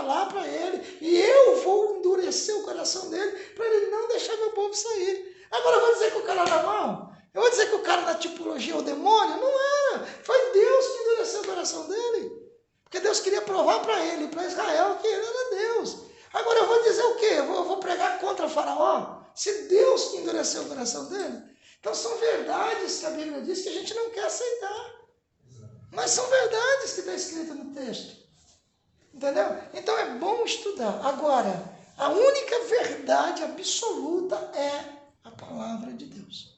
falar para ele, e eu vou endurecer o coração dele para ele não deixar meu povo sair. Agora eu vou dizer que o cara era mau? Eu vou dizer que o cara na tipologia é o demônio? Não era. Foi Deus que endureceu o coração dele. Porque Deus queria provar para ele, para Israel, que ele era Deus. Agora eu vou dizer o quê? Eu vou pregar contra Faraó? Se Deus que endureceu o coração dele? Então são verdades que a Bíblia diz que a gente não quer aceitar. Mas são verdades que está escrito no texto. Entendeu? Então é bom estudar. Agora, a única verdade absoluta é a palavra de Deus.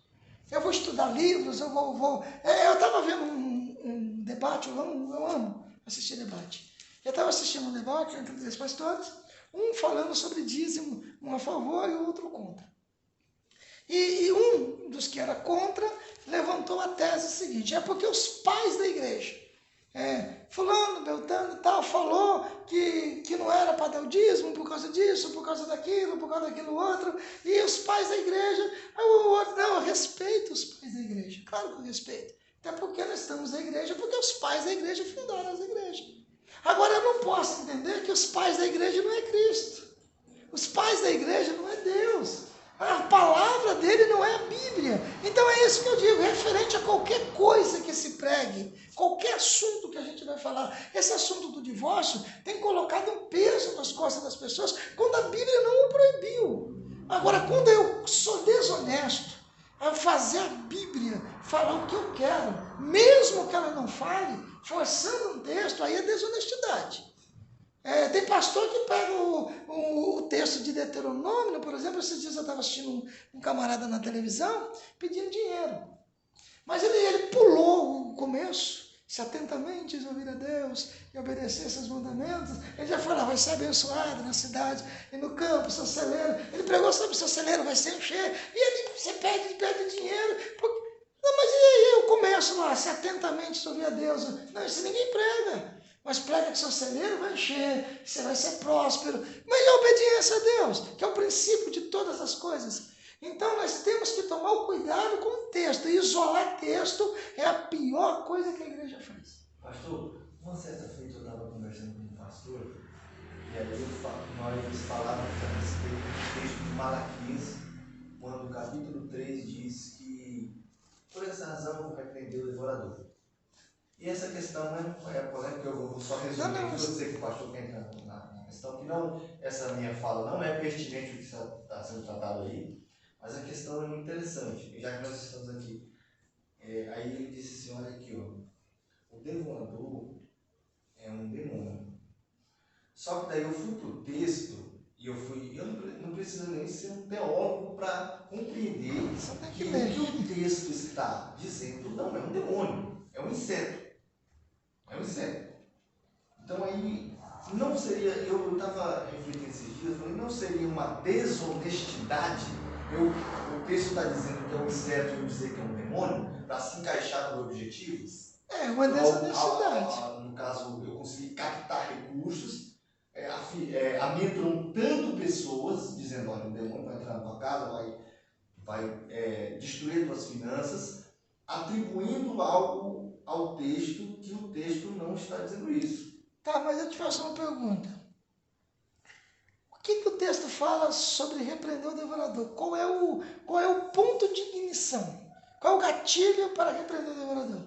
Eu vou estudar livros, eu estava vendo um debate, eu amo assistir debate. Eu estava assistindo um debate entre 3 pastores, um falando sobre dízimo, um a favor e o outro contra. E um dos que era contra levantou a tese seguinte: é porque os pais da igreja, fulano, beltano e tal, falou que não era para dar o dízimo por causa disso, por causa daquilo outro, e os pais da igreja, o outro, não, eu respeito os pais da igreja, claro que eu respeito, até porque nós estamos na igreja, porque os pais da igreja fundaram as igrejas. Agora eu não posso entender que os pais da igreja não é Cristo, os pais da igreja não é Deus, a palavra dele não é a Bíblia. Então é isso que eu digo, referente a qualquer coisa que se pregue, qualquer assunto que a gente vai falar. Esse assunto do divórcio tem colocado um peso nas costas das pessoas, quando a Bíblia não o proibiu. Agora, quando eu sou desonesto, a fazer a Bíblia falar o que eu quero, mesmo que ela não fale, forçando um texto, aí é desonestidade. Tem pastor que pega o texto de Deuteronômio, por exemplo. Esses dias eu estava assistindo um camarada na televisão pedindo dinheiro. Mas ele pulou o começo. Se atentamente ouvir a Deus e obedecer seus mandamentos, ele já falou: vai ser abençoado na cidade e no campo, seu celeiro. Ele pregou sobre o seu celeiro, vai se encher. E você pede dinheiro. Não, mas e aí o começo lá? Se atentamente ouvir a Deus. Não, isso ninguém prega. Mas prega que seu celeiro vai encher, você vai ser próspero. Mas é a obediência a Deus, que é o princípio de todas as coisas. Então nós temos que tomar o cuidado com o texto. E isolar texto é a pior coisa que a igreja faz. Pastor, uma certa feita eu estava conversando com um pastor, e aí nós falávamos a respeito do texto de Malaquias, quando o capítulo 3 diz que por essa razão eu vou repreender o devorador. E essa questão não é polêmica, eu vou só resumir, eu vou dizer que o pastor quer entrar na questão, que não, essa minha fala não é pertinente o que está sendo tratado aí, mas a questão é muito interessante, e já que nós estamos aqui. Aí ele disse assim: olha aqui, ó, o devorador é um demônio. Só que daí eu fui para o texto, e eu não preciso nem ser um teólogo para compreender que o que o texto está dizendo não é um demônio, é um inseto. É um inseto. Então aí, não seria, eu estava refletindo esses dias, falei, não seria uma desonestidade o texto está dizendo que é um inseto e eu dizer que é um demônio, para se encaixar no objetivo? É uma desonestidade. No caso, eu consegui captar recursos, amedrontando pessoas, dizendo: olha, o demônio vai entrar na tua casa, vai destruir tuas finanças, atribuindo algo ao texto que o texto não está dizendo isso. Tá, mas eu te faço uma pergunta. O que o texto fala sobre repreender o devorador? Qual é o ponto de ignição? Qual é o gatilho para repreender o devorador?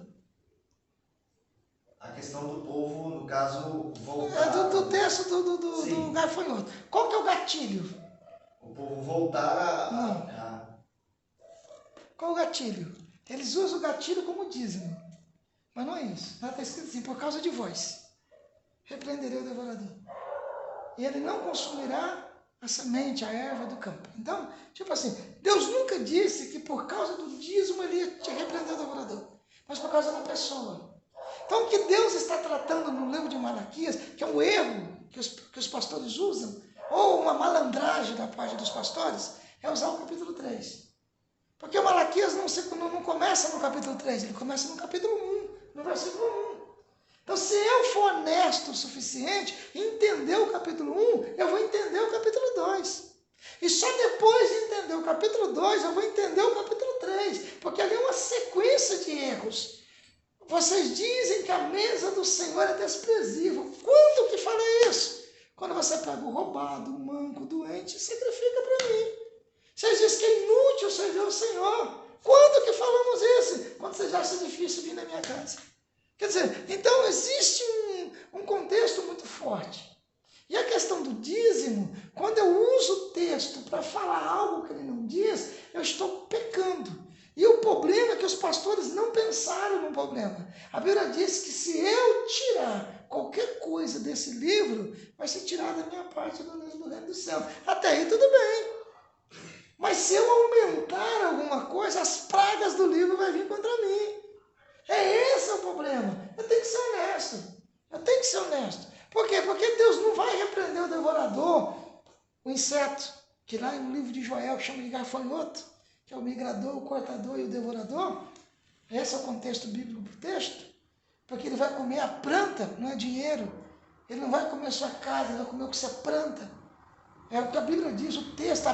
A questão do povo, no caso, voltar... do texto do gafanhoto. Qual que é o gatilho? O povo voltar Qual é o gatilho? Eles usam o gatilho como dízimo. Mas não é isso. Está escrito assim: por causa de vós repreenderei o devorador, e ele não consumirá a semente, a erva do campo. Então, tipo assim, Deus nunca disse que por causa do dízimo ele ia te repreender o devorador, mas por causa da pessoa. Então, o que Deus está tratando no livro de Malaquias, que é um erro que os pastores usam, ou uma malandragem da parte dos pastores, é usar o capítulo 3. Porque o Malaquias não começa no capítulo 3, ele começa no capítulo 1, no versículo 1. Então, se eu for honesto o suficiente e entender o capítulo 1, eu vou entender o capítulo 2. E só depois de entender o capítulo 2, eu vou entender o capítulo 3. Porque ali é uma sequência de erros. Vocês dizem que a mesa do Senhor é desprezível. Quando que fala isso? Quando você pega o roubado, o manco, o doente e sacrifica para mim. Vocês dizem que é inútil servir ao Senhor. Quando que falamos isso? Quando você já acha difícil vir na minha casa. Quer dizer, então existe um contexto muito forte. E a questão do dízimo, quando eu uso o texto para falar algo que ele não diz, eu estou pecando. E o problema é que os pastores não pensaram no problema. A Bíblia diz que se eu tirar qualquer coisa desse livro, vai ser tirada a minha parte do reino do céu. Até aí tudo bem. Mas se eu aumentar alguma coisa, as pragas do livro vão vir contra mim. Esse o problema. Eu tenho que ser honesto. Eu tenho que ser honesto. Por quê? Porque Deus não vai repreender o devorador, o inseto, que lá no livro de Joel chama de gafanhoto, que é o migrador, o cortador e o devorador. Esse é o contexto bíblico do texto. Porque ele vai comer a planta, não é dinheiro. Ele não vai comer a sua casa, ele vai comer o que você planta. É o que a Bíblia diz, o texto.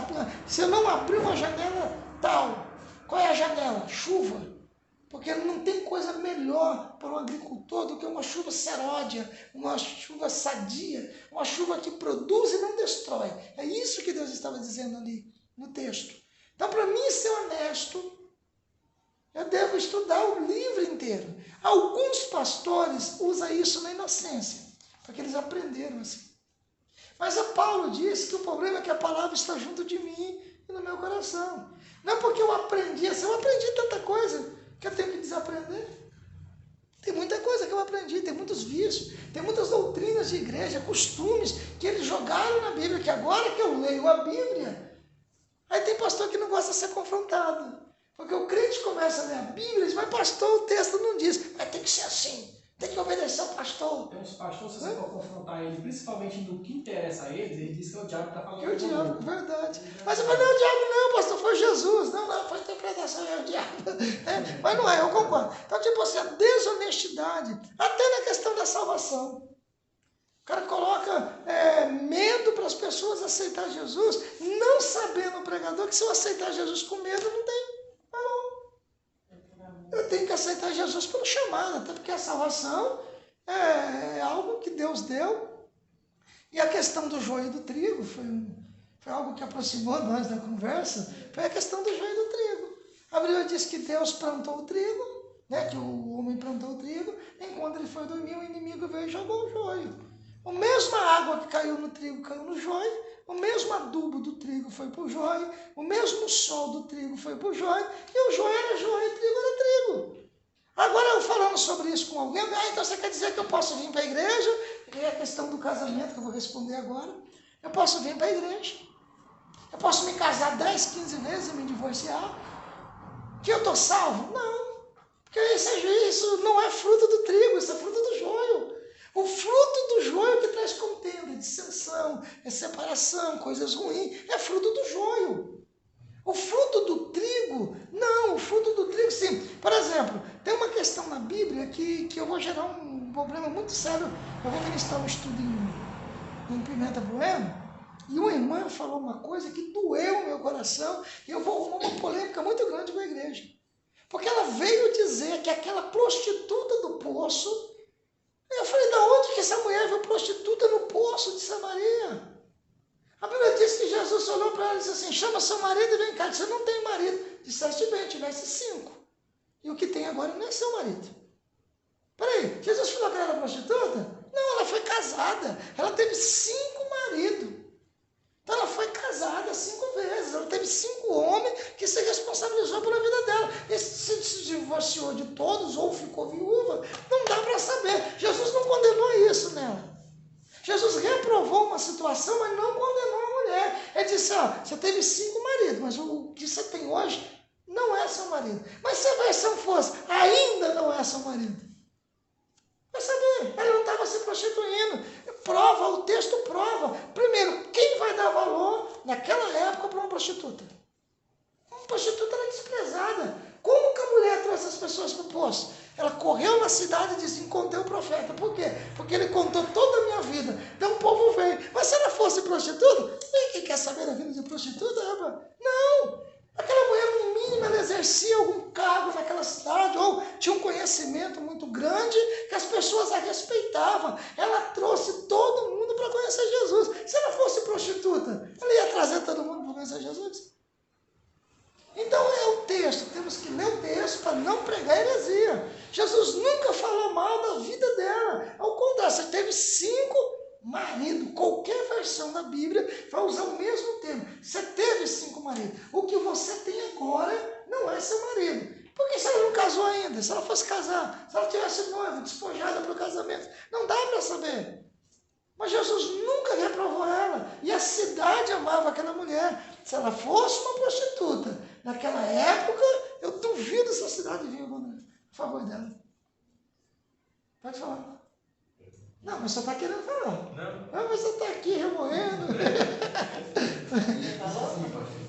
Se eu não abrir uma janela tal, qual é a janela? Chuva. Porque não tem coisa melhor para um agricultor do que uma chuva seródia, uma chuva sadia, uma chuva que produz e não destrói. É isso que Deus estava dizendo ali no texto. Então, para mim ser honesto, eu devo estudar o livro inteiro. Alguns pastores usam isso na inocência, porque eles aprenderam assim. Mas a Paulo diz que o problema é que a palavra está junto de mim e no meu coração. Não é porque eu aprendi assim, eu aprendi tanta coisa que eu tenho que desaprender. Tem muita coisa que eu aprendi, tem muitos vícios, tem muitas doutrinas de igreja, costumes que eles jogaram na Bíblia, que agora que eu leio a Bíblia, aí tem pastor que não gosta de ser confrontado. Porque o crente começa a ler a Bíblia e diz, mas pastor, o texto não diz, mas tem que ser assim. Tem que obedecer ao pastor. Tem uns pastores, se você for confrontar ele, principalmente no que interessa a eles, ele diz que é o diabo que está falando. Que é o diabo, verdade. Mas você fala, não é o diabo não, pastor, foi Jesus. Não, foi a interpretação, é o diabo. Mas não é, eu concordo. Então, tipo assim, a desonestidade, até na questão da salvação. O cara coloca medo para as pessoas aceitar Jesus, não sabendo o pregador que se eu aceitar Jesus com medo, não tem valor. Eu tenho que aceitar Jesus pelo chamado, até porque a salvação é algo que Deus deu. E a questão do joio e do trigo foi algo que aproximou nós da conversa, foi a questão do joio e do trigo. A Bíblia diz que Deus plantou o trigo, né, que o homem plantou o trigo, enquanto ele foi dormir, o inimigo veio e jogou o joio. A mesma água que caiu no trigo caiu no joio, o mesmo adubo do trigo foi para o joio, o mesmo sol do trigo foi para o joio, e o joio era joio e o trigo era trigo. Agora eu falando sobre isso com alguém, então você quer dizer que eu posso vir para a igreja, e é a questão do casamento que eu vou responder agora, eu posso vir para a igreja, eu posso me casar 10, 15 vezes e me divorciar, que eu estou salvo? Não, porque isso não é fruto do trigo, isso é fruto do joio. O fruto do joio que traz contenda, dissensão, separação, coisas ruins, é fruto do joio. O fruto do trigo, não, o fruto do trigo sim. Por exemplo, tem uma questão na Bíblia que eu vou gerar um problema muito sério. Eu vou ministrar um estudo em Pimenta Bueno, e uma irmã falou uma coisa que doeu o meu coração, e eu vou arrumar uma polêmica muito grande com a igreja. Porque ela veio dizer que aquela prostituta do poço, eu falei, da onde que essa mulher viu prostituta no poço de Samaria? A Bíblia diz que Jesus olhou para ela e disse assim, chama seu marido e vem cá. Você não tem marido. Disseste bem, tivesse 5. E o que tem agora não é seu marido. Peraí, Jesus falou que ela era prostituta? Não, ela foi casada. Ela teve 5 maridos. Então ela foi casada 5 vezes. Ela teve 5 homens que se responsabilizou pela vida dela. E se divorciou de todos ou ficou viúva, não dá para saber. Jesus não condenou isso nela. Jesus reprovou uma situação, mas não condenou a mulher. Ele disse, você teve 5 maridos, mas o que você tem hoje não é seu marido. Mas se a versão fosse, ainda não é seu marido. Vai saber, ela não estava se prostituindo. Prova, o texto prova. Primeiro, quem vai dar valor naquela época para uma prostituta? Uma prostituta era desprezada. Como que a mulher trouxe as pessoas para o poço? Ela correu na cidade e disse, encontrei o profeta. Por quê? Porque ele contou toda a minha vida. Então o povo veio. Mas se ela fosse prostituta, quem quer saber da vida de prostituta? Não. Aquela mulher, no mínimo, ela exercia algum cargo naquela cidade, ou tinha um conhecimento muito grande, que as pessoas a respeitavam. Ela trouxe todo mundo para conhecer Jesus. Jesus nunca falou mal da vida dela. Ao contrário, você teve 5 maridos. Qualquer versão da Bíblia vai usar o mesmo termo. Você teve 5 maridos. O que você tem agora não é seu marido. Porque se ela não casou ainda, se ela fosse casar, se ela tivesse noiva, despojada para o casamento, não dá para saber. Mas Jesus nunca reprovou ela. E a cidade amava aquela mulher. Se ela fosse uma prostituta naquela época, eu duvido se a cidade vinha a favor dela. Pode falar. Não, mas você está querendo falar. Não. Ah, mas você está aqui remoendo.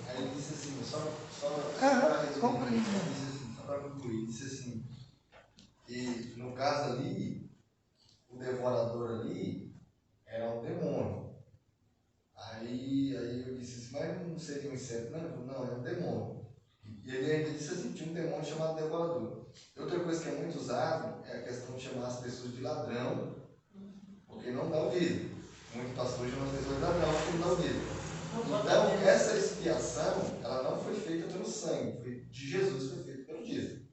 Aí ele disse assim, só para concluir, disse assim, e no caso ali, o devorador ali era um demônio. Aí eu disse assim, mas não seria um inseto? Não, é um demônio. E ele ainda disse assim, tinha um demônio chamado devorador. Outra coisa que é muito usado é a questão de chamar as pessoas de ladrão, porque não dá o dízimo. Muitos pastores chamam as pessoas de ladrão porque não dá o dízimo. Então, essa expiação, ela não foi feita pelo sangue, foi de Jesus, foi feita pelo dízimo.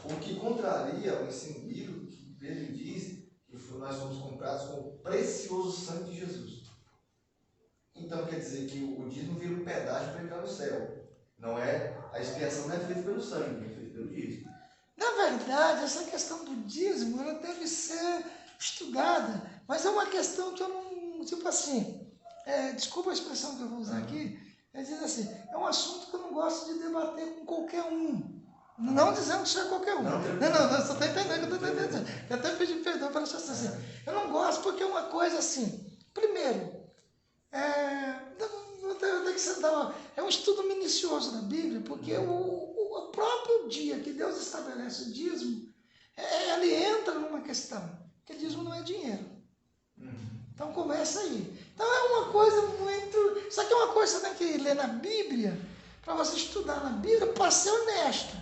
O que contraria o ensino bíblico que Pedro diz que nós fomos comprados com o precioso sangue de Jesus. Então, quer dizer que o dízimo vira um pedágio para entrar no céu. Não é, a expiação não é feita pelo sangue, é feita pelo dízimo. Na verdade, essa questão do dízimo, ela deve ser estudada, mas é uma questão que eu não, tipo assim, desculpa a expressão que eu vou usar aqui, é dizer assim, é um assunto que eu não gosto de debater com qualquer um. Não dizendo que isso é qualquer um. Não, você está entendendo que eu estou entendendo. Eu até pedi perdão pela sua assim. Eu não gosto porque é uma coisa assim, primeiro, é um estudo minucioso da Bíblia, porque o próprio dia que Deus estabelece o dízimo, ele entra numa questão, que dízimo não é dinheiro. Então começa aí. Então é uma coisa muito... Isso aqui é uma coisa que você tem que ler na Bíblia, para você estudar na Bíblia, para ser honesto.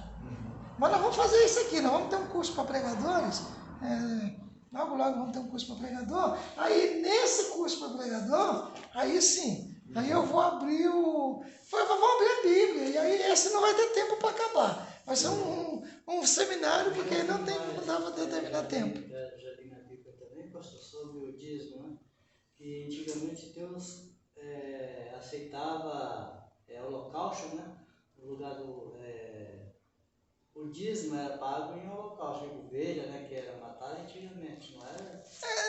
Mas nós vamos fazer isso aqui, nós vamos ter um curso para pregadores, logo vamos ter um curso para pregador, aí nesse curso para pregador, aí sim, aí eu vou abrir vamos abrir a Bíblia, e aí esse não vai ter tempo para acabar, vai ser um seminário, porque aí não dá para determinar tempo. Já li na Bíblia também, pastor, sobre o dízimo, né? Que antigamente Deus aceitava holocausto, né? No lugar do... o dízimo era pago em holocausto, ovelha, né? Que era matada antigamente, não era?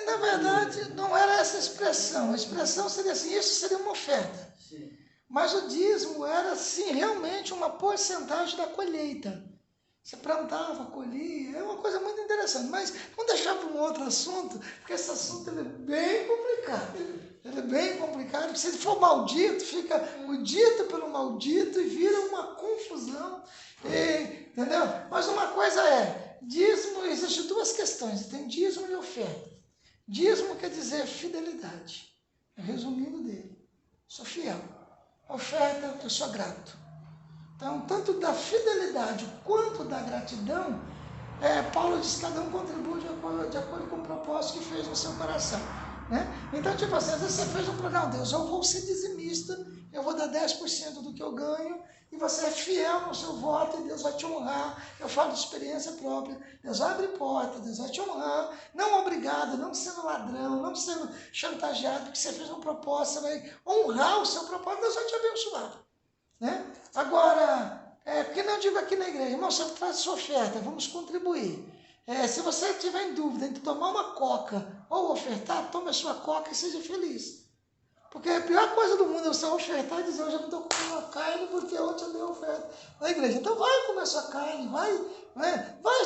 Na verdade, não era essa expressão. A expressão seria assim, isso seria uma oferta. Sim. Mas o dízimo era, sim, realmente uma porcentagem da colheita. Você plantava, colhia, é uma coisa muito interessante. Mas vamos deixar para um outro assunto, porque esse assunto ele é bem complicado. Ele é bem complicado, porque se ele for maldito, fica o dito pelo maldito e vira uma confusão. Entendeu? Mas uma coisa dízimo, existem 2 questões, tem dízimo e oferta. Dízimo quer dizer fidelidade, resumindo dele, sou fiel. Oferta, eu sou grato. Então, tanto da fidelidade quanto da gratidão, Paulo diz que cada um contribui de acordo com o propósito que fez no seu coração. Né? Então, tipo assim, às vezes você fez um programa, Deus, eu vou ser dizimista, eu vou dar 10% do que eu ganho, e você é fiel no seu voto, e Deus vai te honrar. Eu falo de experiência própria, Deus vai abrir porta, Deus vai te honrar, não obrigado, não sendo ladrão, não sendo chantageado, porque você fez um propósito, você vai honrar o seu propósito, Deus vai te abençoar. Né? Agora, porque não digo aqui na igreja, irmão, você faz a sua oferta, vamos contribuir. Se você tiver em dúvida entre tomar uma coca ou ofertar, tome a sua coca e seja feliz. Porque a pior coisa do mundo é você ofertar e dizer, hoje eu não estou comendo a carne porque ontem eu dei oferta na igreja. Então vai comer a sua carne, vai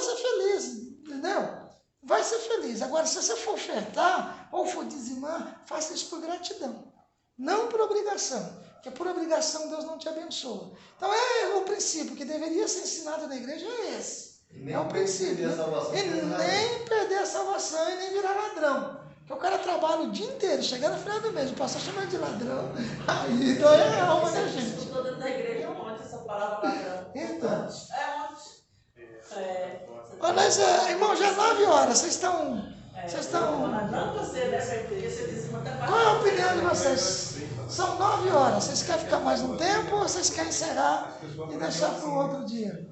ser feliz, entendeu? Vai ser feliz. Agora, se você for ofertar ou for dizimar, faça isso por gratidão, não por obrigação. Porque por obrigação Deus não te abençoa. Então o princípio que deveria ser ensinado na igreja é esse. É o princípio. E nem perder a salvação e nem virar ladrão. Porque o cara trabalha o dia inteiro, chegando no final do mês, o pastor chama de ladrão, aí dói a alma da gente. Estou dentro da igreja ontem essa palavra ladrão. Então. Ontem. Mas, irmão, já é 9 horas, vocês estão... Não você, né? Porque você disse muito a Qual é a opinião de vocês? São 9 horas, vocês querem ficar mais um tempo ou vocês querem encerrar e deixar para o outro dia?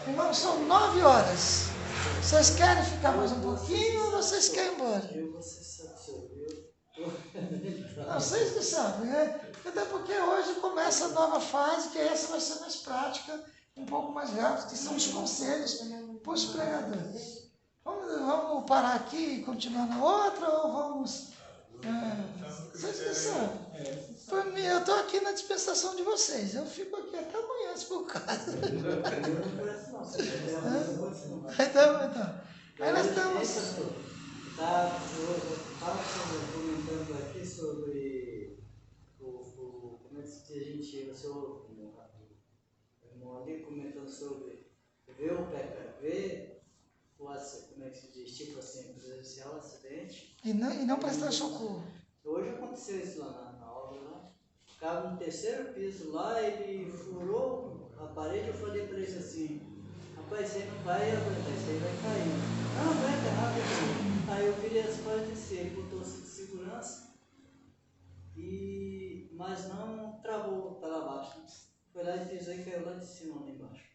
Irmão, são 9 horas. Vocês querem ficar mais um pouquinho ou vocês querem ir embora? Eu vou ser satisfeito. Não, vocês que sabem, né? Até porque hoje começa a nova fase, que essa vai ser mais prática, um pouco mais rápida, que são os conselhos para os pregadores. Vamos parar aqui e continuar na outra ou vamos... vocês que sabem. Por mim, eu estou aqui na dispensação de vocês. Eu fico aqui até amanhã, se for o caso. Então. Aí nós estamos... Eu estava comentando aqui sobre como é que a gente, o seu irmão ali comentando sobre ver o pecado, ver como é que se diz, tipo assim, presenciar o acidente. E não prestar socorro. Hoje aconteceu isso lá na obra, lá. Ficava no 3º piso lá, ele furou a parede, eu falei para ele assim, rapaz, você não vai aguentar, isso aí vai cair. Não, aguenta, rápido. Aí eu virei as costas e desci, ele botou o cinto de segurança, mas não travou para lá abaixo. Foi lá e pisou e caiu lá de cima, lá embaixo.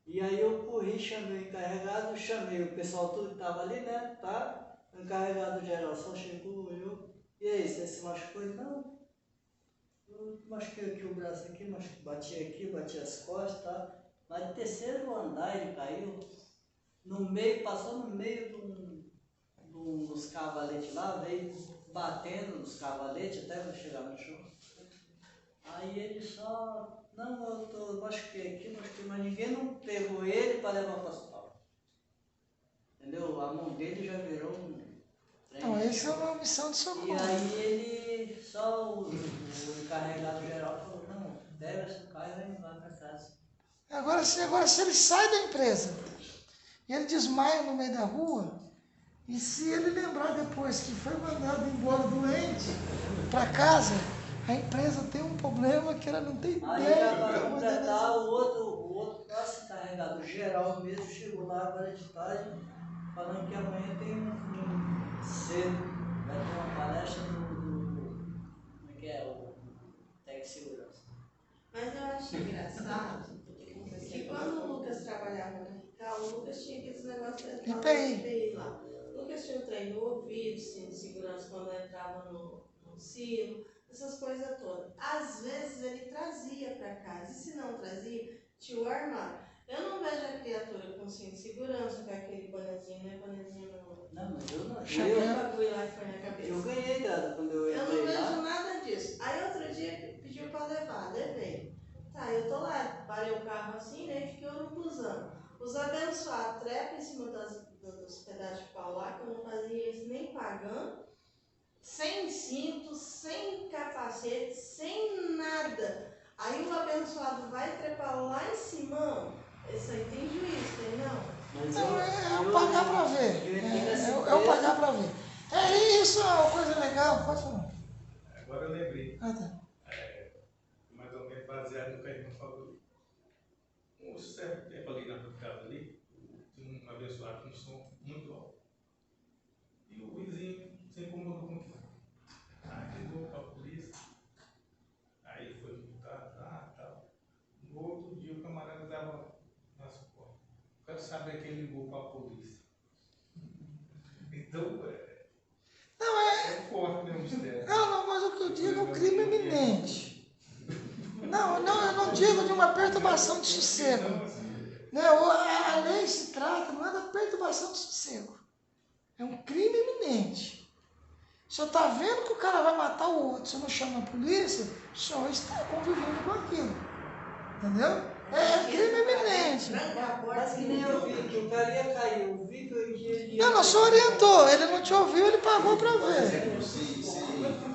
E aí eu corri, chamei o encarregado, chamei o pessoal tudo que estava ali, né? Tá? O encarregado geral só chegou, olhou. E aí, você se machucou? Ele, não. Eu machuquei aqui o braço aqui, bati as costas, tá? Mas no 3º andar ele caiu, passou no meio dos cavaletes lá, veio batendo nos cavaletes até chegar no chão. Aí ele só, não, eu machuquei aqui, mas ninguém não pegou ele para levar para o hospital. Entendeu? A mão dele já virou um trem. Não, essa é uma missão de socorro. E aí o encarregado geral falou, não, pega esse pai e vai para casa. Agora, se ele sai da empresa e ele desmaia no meio da rua, e se ele lembrar depois que foi mandado embora doente para casa, a empresa tem um problema que ela não tem ideia. Aí para completar, o outro nosso encarregado geral mesmo chegou lá agora de tarde, falando que amanhã tem cedo, vai ter uma palestra como é que é, o Tec Segurança. Mas eu acho engraçado que quando o Lucas trabalhava na Rical, o Lucas tinha aqueles negócios de IPI lá. O Lucas tinha um trem no ouvido, cinto de segurança quando entrava no silo, essas coisas todas. Às vezes ele trazia para casa, e se não trazia, tinha o armário. Eu não vejo a criatura com cinto de segurança, com aquele bonezinho, né? Bonezinho no... Não, mas eu não. Eu bagulho lá que foi na cabeça. Eu ganhei dela quando eu Eu entrei não lá. vejo nada disso. Aí outro dia pediu para levar, levei. Tá, eu tô lá, parei o carro assim, né? E fiquei no busão. Os abençoados trepam em cima dos pedaços de pau lá, que eu não fazia isso nem pagando, sem cinto, sem capacete, sem nada. Aí o abençoado vai trepar lá em cima. Isso aí tem juízo, tem não? Mas Então, é o pagar para ver. É o pagar para ver. Isso é uma coisa legal, pode falar. Agora eu lembrei. Ah, tá. Mais ou menos baseado no que a irmã falou. Um certo tempo ali na casa ali, tinha um abençoado com um som muito alto. E o vizinho se incomodou com aquilo. Aí ligou para a polícia. Aí foi multado, tal. No outro dia o camarada dava nas portas. Quero saber quem ligou para a polícia. Então, é forte, né, o mistério. Não, mas o que eu digo é um crime iminente. Não, eu não digo de uma perturbação de sossego. Né? A lei se trata, não é da perturbação de sossego. É um crime iminente. O senhor está vendo que o cara vai matar o outro, o senhor não chama a polícia, o senhor está convivendo com aquilo. Entendeu? É crime iminente. Mas que nem eu vi, que o cara ia cair, eu vi que ele ia... Não, o senhor orientou, ele não te ouviu, ele pagou para Por ver. exemplo, se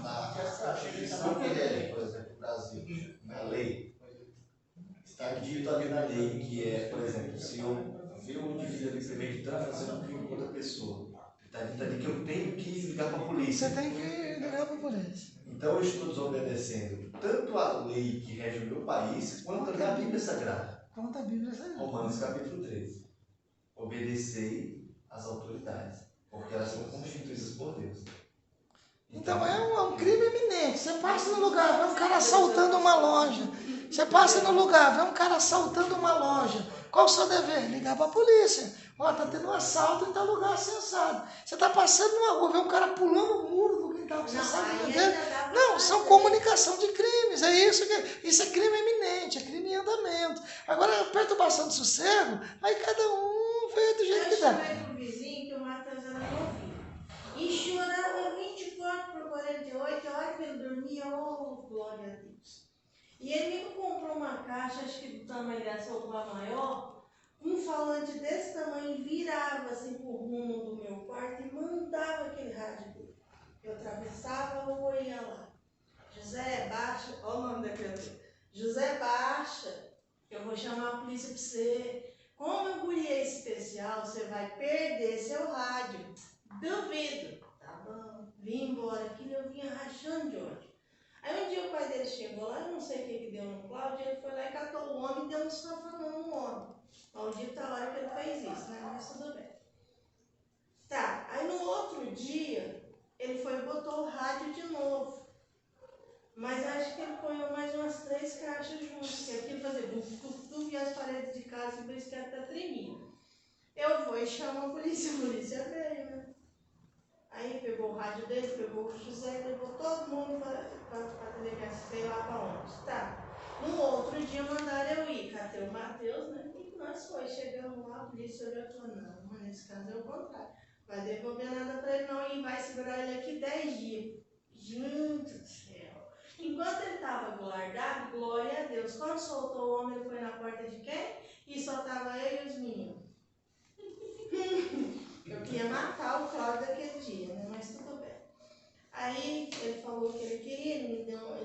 na Constituição que é, por exemplo, no Brasil, na lei, está dito ali na lei que é, por exemplo, se eu ver um indivíduo ali premeditando fazendo um crime com outra pessoa, está dito ali que eu tenho que ligar para a polícia. Você tem que ligar para a polícia. Então eu estou desobedecendo tanto a lei que rege o meu país, quanto a Bíblia Sagrada. Conta a Bíblia Sagrada. Romanos capítulo 13. Obedecei às autoridades, porque elas são constituídas por Deus. Então é um crime iminente. Você passa no lugar, vê um cara assaltando uma loja. Você passa no lugar, vê um cara assaltando uma loja. Qual o seu dever? Ligar para a polícia. Ó, tá tendo um assalto em tal lugar sensado. Você tá passando numa rua, vê um cara pulando o muro do quintal, você sabe entender? Não, são comunicação de crimes. É isso que isso é crime eminente, é crime em andamento. Agora, perturbação de sossego, aí cada um vê do jeito que dá. Eu chamei pro vizinho que o Matheus era novinho. E chorava 24 por 48 horas que ele dormia, oh, glória a Deus. E ele me comprou uma caixa, acho que do tamanho dessa ou maior, um falante desse tamanho, virava assim pro rumo do meu quarto e mandava aquele rádio dele. Eu atravessava a rua e ia lá. José, baixa, olha o nome da criatura. José, baixa, eu vou chamar a polícia pra você. Como eu guriei especial, você vai perder seu rádio. Duvido. Tá bom. Vim embora, aquilo eu vinha rachando de ódio. Aí um dia o pai dele chegou lá, eu não sei o que deu no Cláudio, ele foi lá e catou o homem e deu um safanão no homem. Maldita a hora que ele fez isso, né? Mas tudo bem. Tá, aí no outro dia, ele foi e botou o rádio de novo. Mas acho que ele põe mais umas 3 caixas juntas, que aquilo fazia buf, e as paredes de casa, por isso que até tremia. Eu vou e chamo a polícia veio, né? Aí pegou o rádio dele, pegou o José, levou todo mundo para a delegacia, sei lá para onde. Tá. No outro dia mandaram eu ir, catei o Matheus, né? E nós foi, chegamos lá, a polícia olhou e falou, não, mas nesse caso é o contrário. Vai devolver nada para ele não e vai segurar ele aqui 10 dias. Gente do céu. Enquanto ele estava guardado, glória a Deus. Quando soltou o homem, ele foi na porta de quem? E só estava eu e os meninos. Eu queria matar o Cláudio daquele dia, né? Mas tudo bem. Aí ele falou o que ele queria, ele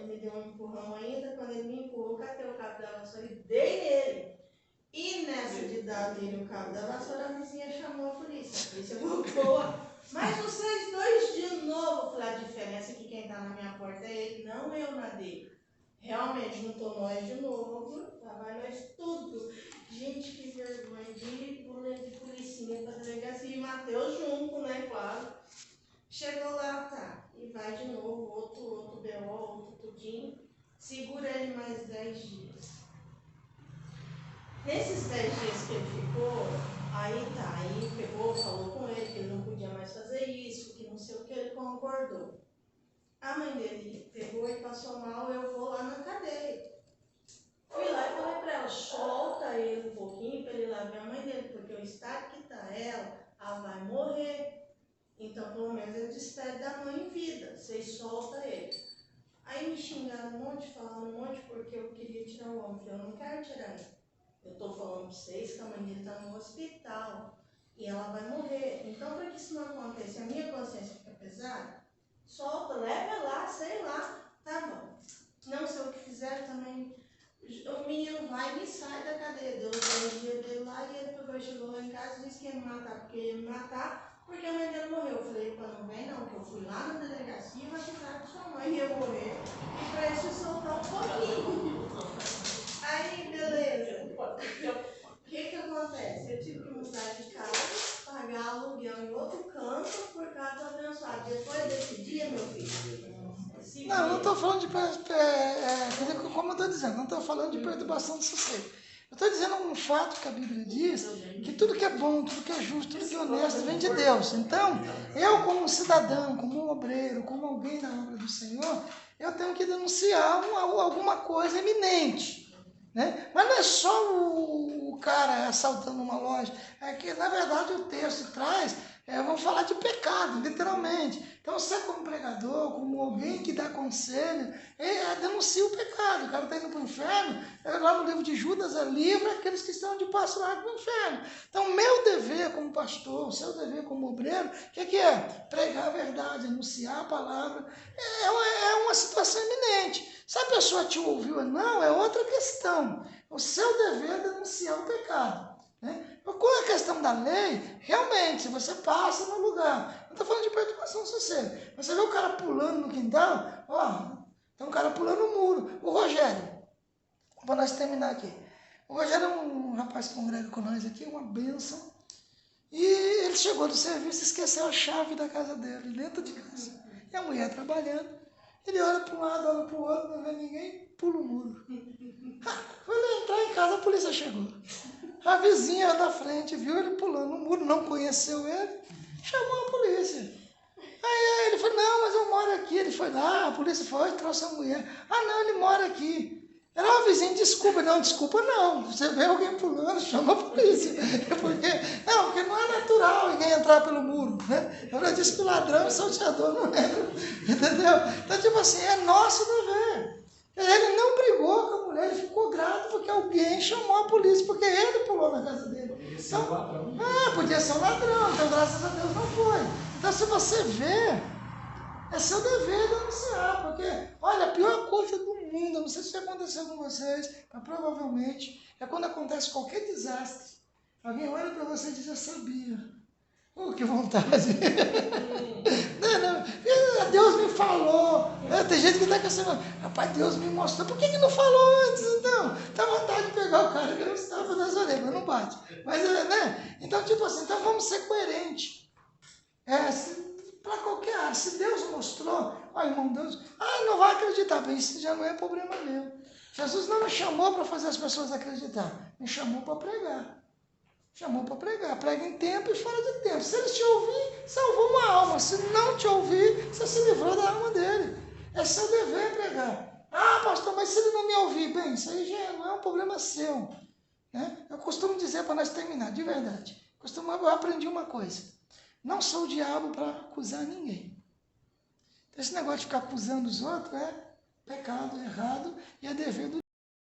me deu um empurrão ainda. Quando ele me empurrou, catei o cabo da vassoura e dei nele. E nessa de dar dele o cabo da vassoura, a vizinha chamou a polícia voltou. Mas vocês dois de novo, eu falei, a diferença é que quem tá na minha porta é ele, não eu na dele. Realmente juntou nós de novo, vai nós tudo. Gente, que vergonha de boleto de policinha pra delegacia e Matheus junto, né, claro. Chegou lá, tá, e vai de novo, outro BO, outro tudinho. Segura ele mais 10 dias. Nesses 10 dias que ele ficou, aí pegou, falou com ele que ele não podia mais fazer isso, que não sei o que, ele concordou. A mãe dele pegou e passou mal, eu vou lá na cadeia. Fui lá e falei pra ela, solta ele um pouquinho pra ele ir lá ver a mãe dele, porque o estado que tá ela vai morrer. Então, pelo menos ele despede da mãe em vida, vocês soltam ele. Aí me xingaram um monte, falaram um monte, porque eu queria tirar o homem. Eu não quero tirar ele. Eu tô falando pra vocês que a mãe dele tá no hospital e ela vai morrer. Então, para que isso não aconteça, a minha consciência fica pesada, solta, leva lá, sei lá, tá bom. Não sei o que fizeram também. O menino vai e sai da cadeia. Deu o dia dele lá e ele pegou, chegou lá em casa e disse que ia me matar, porque a mãe dele morreu. Eu falei, pô, não vem não, que eu fui lá na delegacia e vai ficar com sua mãe ia morrer. E pra isso soltar um pouquinho. Aí, beleza. O que acontece? Eu tive que mudar de casa, pagar aluguel em outro canto por causa do abençoado. Depois desse dia, meu filho. Não estou falando de, como eu estou dizendo, não estou falando de perturbação do sossego. Eu estou dizendo um fato que a Bíblia diz, que tudo que é bom, tudo que é justo, tudo que é honesto vem de Deus. Então, eu como um cidadão, como um obreiro, como alguém na obra do Senhor, eu tenho que denunciar alguma coisa eminente. Né? Mas não é só o cara assaltando uma loja, é que na verdade o texto traz, vamos falar de pecado, literalmente. Então você como pregador, como alguém que dá conselho, denuncia o pecado. O cara está indo para o inferno, lá no livro de Judas livra aqueles que estão de passo largo para o inferno. Então meu dever como pastor, o seu dever como obreiro, o que é? Pregar a verdade, anunciar a palavra, é uma situação eminente. Se a pessoa te ouviu ou não, é outra questão. O seu dever é denunciar o pecado. Né? Com a questão da lei, realmente, se você passa no lugar, não estou falando de perturbação social, mas você vê o cara pulando no quintal, tem um cara pulando no muro. O Rogério, para nós terminar aqui, o Rogério é um rapaz que congrega com nós aqui, uma bênção, e ele chegou do serviço e esqueceu a chave da casa dele, dentro de casa. E a mulher trabalhando, Ele olha para um lado, olha para o outro, não vê ninguém, pula o muro. Quando ele entrar em casa, a polícia chegou. A vizinha da frente viu ele pulando o muro, não conheceu ele, chamou a polícia. Aí ele falou, não, mas eu moro aqui. Ele foi lá, a polícia foi, trouxe a mulher. Ah, não, ele mora aqui. Era uma vizinha, desculpa não. Você vê alguém pulando, chama a polícia. Porque não é natural ninguém entrar pelo muro, né? Eu já disse que o ladrão e salteador não entra, entendeu? Então, tipo assim, é nosso dever. Ele não brigou com a mulher, ele ficou grato porque alguém chamou a polícia, porque ele pulou na casa dele. Podia ser um ladrão. Podia ser um ladrão, então graças a Deus não foi. Então, se você vê, é seu dever denunciar, porque, olha, a pior coisa do mundo, eu não sei se aconteceu com vocês, mas provavelmente é quando acontece qualquer desastre. Alguém olha para você e diz, eu sabia. Que vontade. Não, Deus me falou. Tem gente que está pensando, rapaz, Deus me mostrou. Por que não falou antes, então? Dá vontade de pegar o cara, Deus estava nas orelhas, mas não bate. Mas, né? Então, tipo assim, então vamos ser coerentes. Para qualquer área. Se Deus mostrou, irmão, Deus, não vai acreditar, bem, isso já não é problema meu. Jesus não me chamou para fazer as pessoas acreditar, me chamou para pregar. Chamou para pregar. Prega em tempo e fora de tempo. Se ele te ouvir, salvou uma alma. Se não te ouvir, você se livrou da alma dele. É seu dever pregar. Pastor, mas se ele não me ouvir, bem, isso aí já não é um problema seu. Né? Eu costumo dizer para nós terminar, de verdade. Eu aprendi uma coisa. Não sou o diabo para acusar ninguém. Esse negócio de ficar acusando os outros é pecado, errado, e é dever do